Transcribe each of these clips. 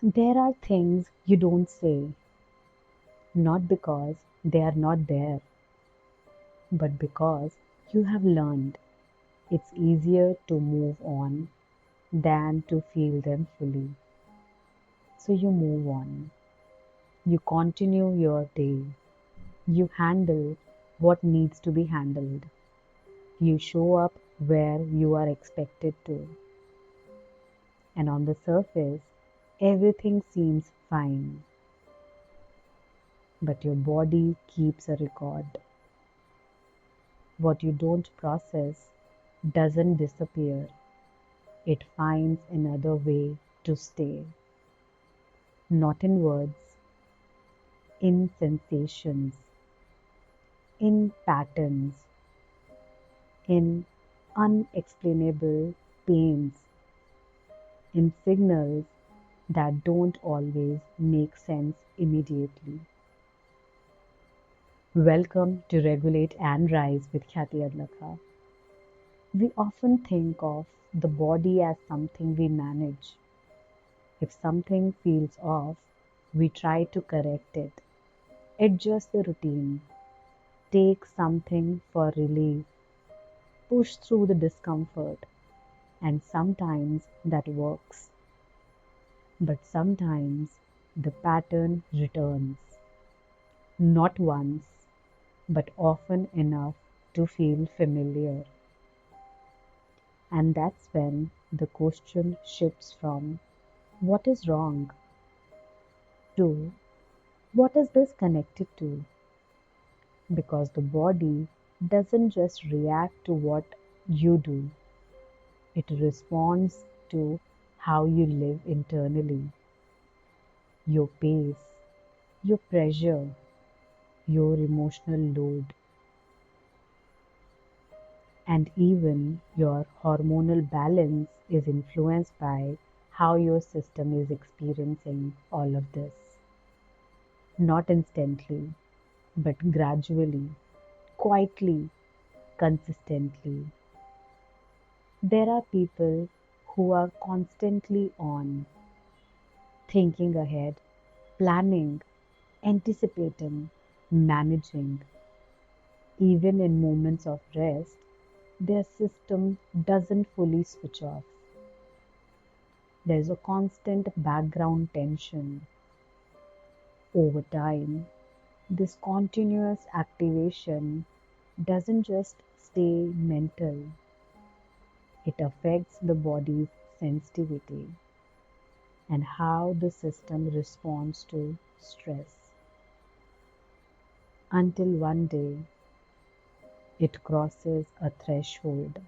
There are things you don't say, not because they are not there, but because you have learned it's easier to move on than to feel them fully. So you move on. You continue your day. You handle what needs to be handled. You show up where you are expected to. And on the surface, everything seems fine. But your body keeps a record. What you don't process doesn't disappear. It finds another way to stay. Not in words, in sensations, in patterns, in unexplainable pains, in signals that don't always make sense immediately. Welcome to Regulate and Rise with Khyati Adlakha. We often think of the body as something we manage. If something feels off, we try to correct it, adjust the routine, take something for relief, push through the discomfort, and sometimes that works. But sometimes the pattern returns, not once, but often enough to feel familiar. And that's when the question shifts from what is wrong to what is this connected to? Because the body doesn't just react to what you do, it responds to how you live internally, your pace, your pressure, your emotional load, and even your hormonal balance is influenced by how your system is experiencing all of this. Not instantly, but gradually, quietly, consistently. There are people who are constantly on, thinking ahead, planning, anticipating, managing. Even in moments of rest, their system doesn't fully switch off. There's a constant background tension. Over time, this continuous activation doesn't just stay mental, it affects the body's sensitivity and how the system responds to stress. Until one day it crosses a threshold,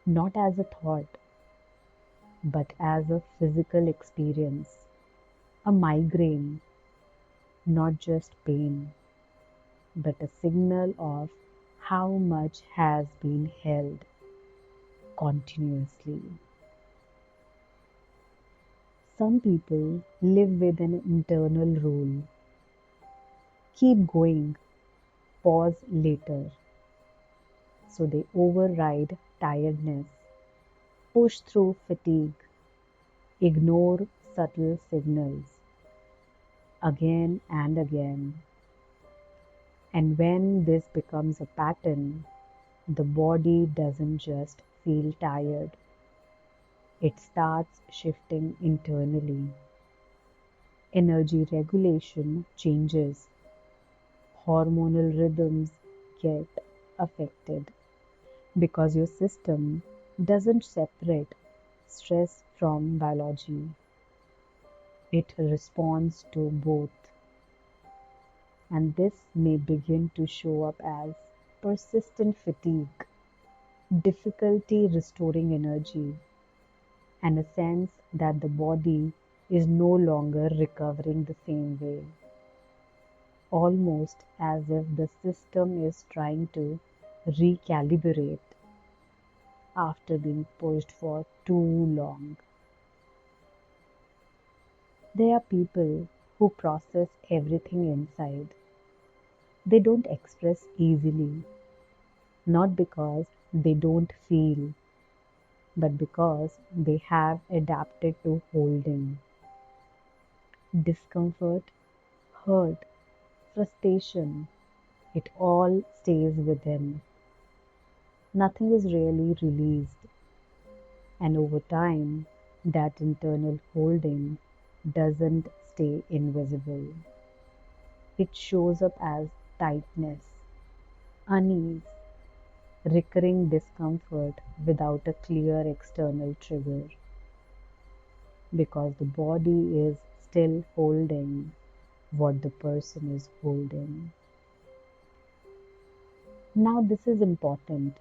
not as a thought, but as a physical experience, a migraine, not just pain, but a signal of how much has been held continuously. Some people live with an internal rule: keep going, pause later. So they override tiredness, push through fatigue, ignore subtle signals again and again. And when this becomes a pattern, the body doesn't just feel tired, it starts shifting internally. Energy regulation changes, hormonal rhythms get affected because your system doesn't separate stress from biology. It responds to both, and this may begin to show up as persistent fatigue, difficulty restoring energy, and a sense that the body is no longer recovering the same way, almost as if the system is trying to recalibrate after being pushed for too long. There are people who process everything inside. They don't express easily, not because they don't feel, but because they have adapted to holding. Discomfort, hurt, frustration, it all stays within. Nothing is really released, and over time, that internal holding doesn't stay invisible. It shows up as tightness, unease, recurring discomfort without a clear external trigger, because the body is still holding what the person is holding. Now, this is important.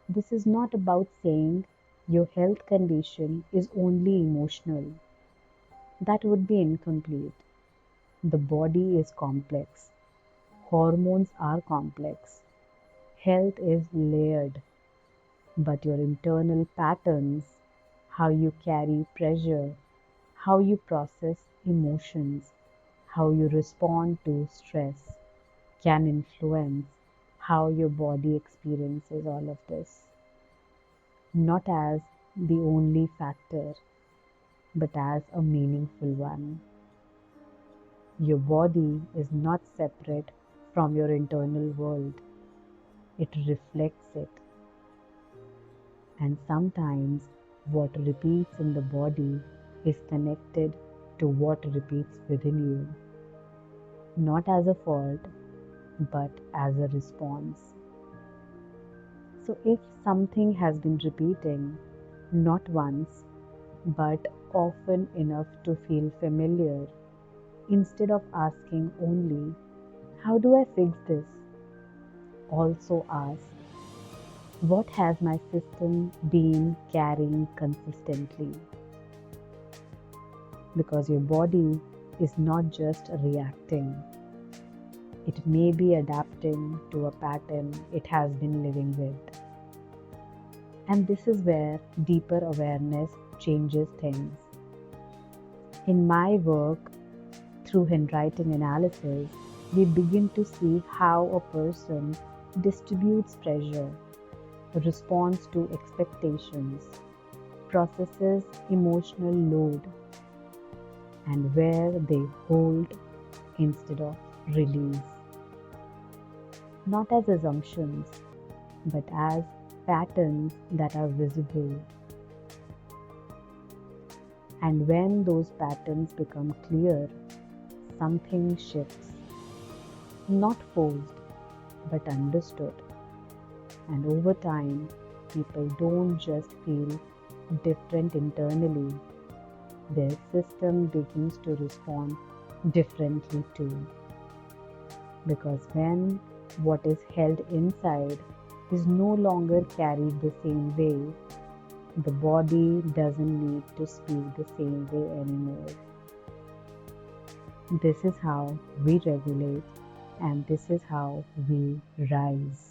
This is not about saying your health condition is only emotional. That would be incomplete. The body is complex. Hormones are complex. Health is layered. But your internal patterns, how you carry pressure, how you process emotions, how you respond to stress, can influence how your body experiences all of this. Not as the only factor, but as a meaningful one. Your body is not separate from your internal world, it reflects it. And sometimes what repeats in the body is connected to what repeats within you, not as a fault, but as a response. So, if something has been repeating, not once, but often enough to feel familiar, instead of asking only, how do I fix this? Also ask, what has my system been carrying consistently? Because your body is not just reacting, it may be adapting to a pattern it has been living with. And this is where deeper awareness changes things. In my work, through handwriting analysis, we begin to see how a person distributes pressure, responds to expectations, processes emotional load, and where they hold instead of release. Not as assumptions, but as patterns that are visible. And when those patterns become clear, something shifts. Not forced, but understood. And over time, people don't just feel different internally, their system begins to respond differently too. Because when what is held inside is no longer carried the same way, the body doesn't need to speak the same way anymore. This is how we regulate, and this is how we rise.